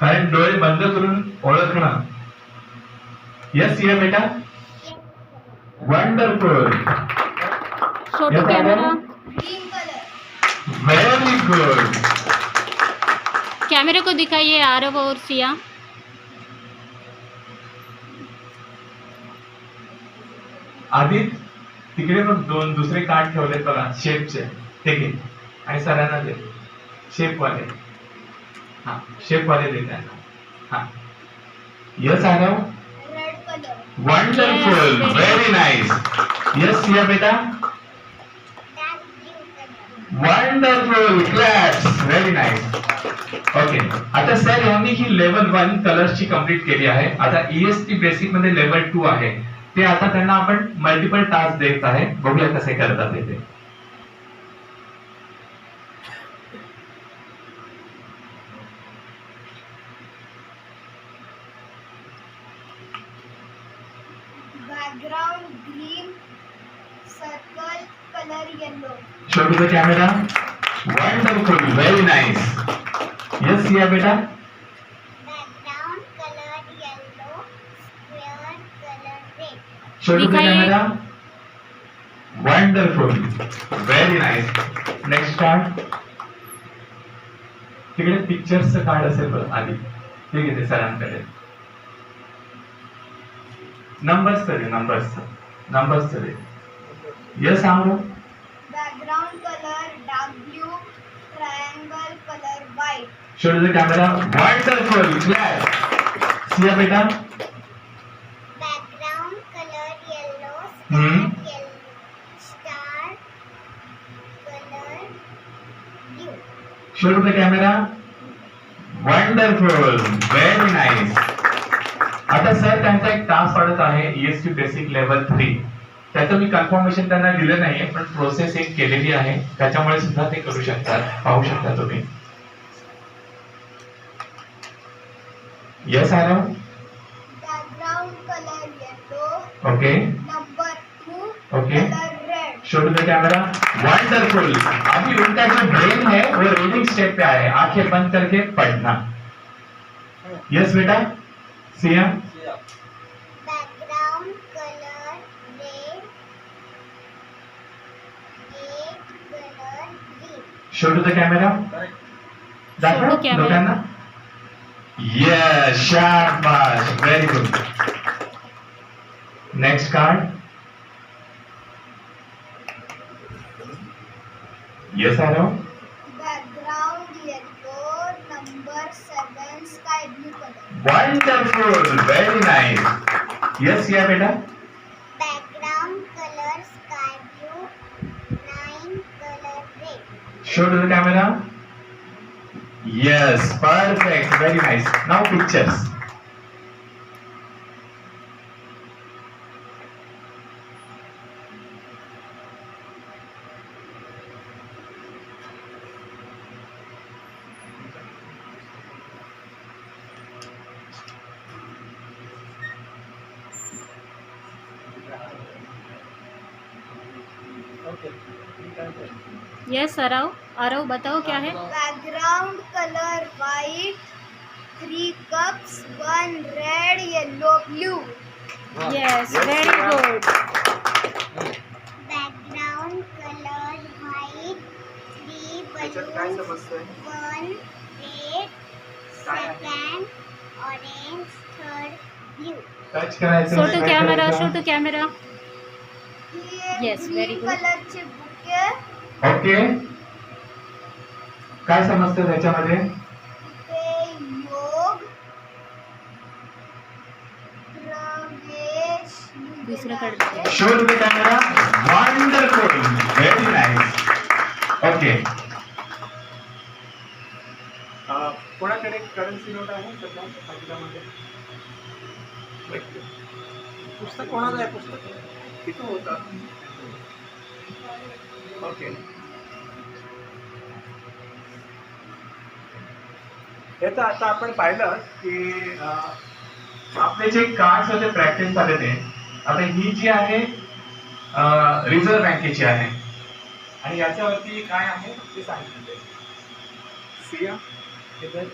आणि डोळे बंद करून ओळखणं. यस या बेटा. वंडरफुल. छोटू camera. Green colour. Very good. कैमरे को दिखाइए आरव और सिया. आधी तिकडे पण दोन दुसरे कार्ड ठेवलेत बघा शेपचे, ते घे आणि सरांना दे. शेपवाले. हा शेपवाले दे त्यांना. हा yes Aarav. Red colour. Wonderful. Yes, very nice. Yes Siya बेटा. Dark blue colour. Wonderful. Claps. Very nice. Okay, आता सर यांनी ही लेवल 1 कलर्सची कंप्लीट केली आहे. आता ईएसटी बेसिक मध्ये लेवल 2 आहे, ते आता त्यांना आपण मल्टिपल टास्क देत आहे. बघूया कसे करतात ते. Background green. Circle colour yellow. Show to the camera. Wonderful. Very nice. Yes Siya बेटा. Background colour yellow. Square colour red. Show to the दिखाइए. Camera. Wonderful. Very nice. Next card. तिकडे पिक्चर्सचं कार्ड असेल बघ आधी, ते घेते सरांकडे. नंबर्स दे. नंबर्स दे. Yes Amro. Background colour dark blue. Triangle colour white. Show to the camera. Wonderful. Clap. Siya बेटा. Background colour yellow. Hmm. Star colour blue. Show to the camera. Wonderful. Very nice. आता सर त्यांचा एक task पडत आहे EST basic level 3. त्याचं मी conformation त्यांना दिलं नाहीये, पण प्रोसेस एक केलेली आहे, त्याच्यामुळे सुद्धा ते करू शकतात. पाहू शकता तुम्ही. Yes Aarav. Background colour yellow. Okay. Number 2 Okay. Colour red. Show to the camera. Wonderful. अभी उनका जो ब्रेन है वो रीडिंग स्टेप पे है, आंखें बंद करके पढ़ना. यस बेटा. Siya. Background colour red. Colour green. Show to the camera. दाखव Show to camera. लोकांना. यस शाबाश. Very good. Next card. Yes Aarav. Background yellow. Number 7 sky blue colour. Wonderful. Very nice. Yes Siya बेटा. Background colour sky blue. 9 colour red. Show to the camera. Yes, perfect. Very nice. Now pictures. Yes Aarav बताओ क्या है. Background colour white. 3 cups. 1 red yellow blue. Yes very good. Background colour white. 3 balloons. 1 red. Second orange. Third blue. Touch करायचं. Show to camera. Show to camera. Yes, very good. कलरचे bouquet. Okay. काय समजतं त्याच्यामध्ये? ते योग. प्रवेश. दुसरं कडे. Show to the camera. Wonderful. Very nice. Okay. कोणाकडे करन्सी नोट आहे सध्या पाकिस्तानमध्ये? पुस्तक कोणाचं आहे? पुस्तक तिथं होतं. ओके. याचं आता आपण पाहिलं की आपले जे कार्ड्स होते प्रॅक्टिस झाले ते, आता ही जी आहे रिझर्व्ह बँकेची आहे आणि याच्यावरती काय आहे ते सांगितलं. सिया इधर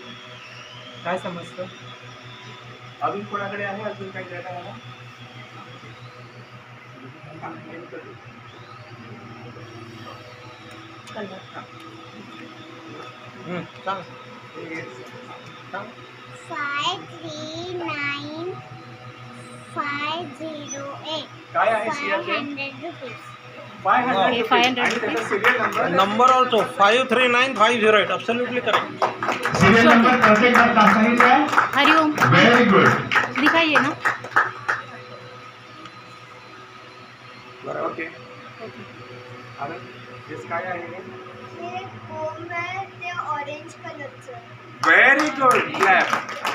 काय समजतं? अजून कोणाकडे आहे अजून काही द्यायला मला? सांग. सांग. 539,508. काय आहे सिरियल 500 rupees. 500 Okay, 500 आणि त्याचा serial number Number also 539508. Absolutely correct. Serial number perfect बात सांगितलं आहे. Hariom very good. दिखाइए ना. ओके. आणि हेच काय आहे? हे कोंब आहे ते ऑरेंज कलरचं. Very good. क्लॅप.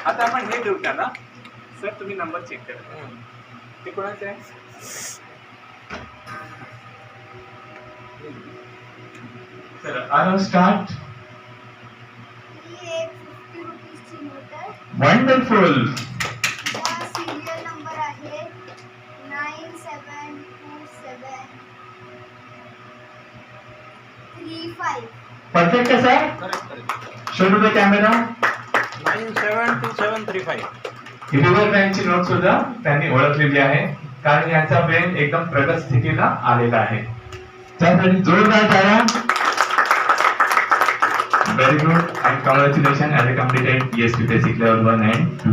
आता आपण हे देऊ त्याला. सर तुम्ही नंबर चेक करा. ते कोणाचे आहे? तर आरव स्टार्ट. ही एक 50 रुपीजची नोट आहे. वंडरफुल. हा सिरियल नंबर आहे 972735. परफेक्ट आहे sir. Correct. Show to the camera. 972735. River बँकची नोट सुद्धा त्यांनी ओळखलेली आहे, कारण यांचा ब्रेन एकदम प्रगत स्थितीला आलेला आहे. त्यासाठी जोरदार टाळ्या. Very good and congratulation as a completed ESP basic level 1 and 2.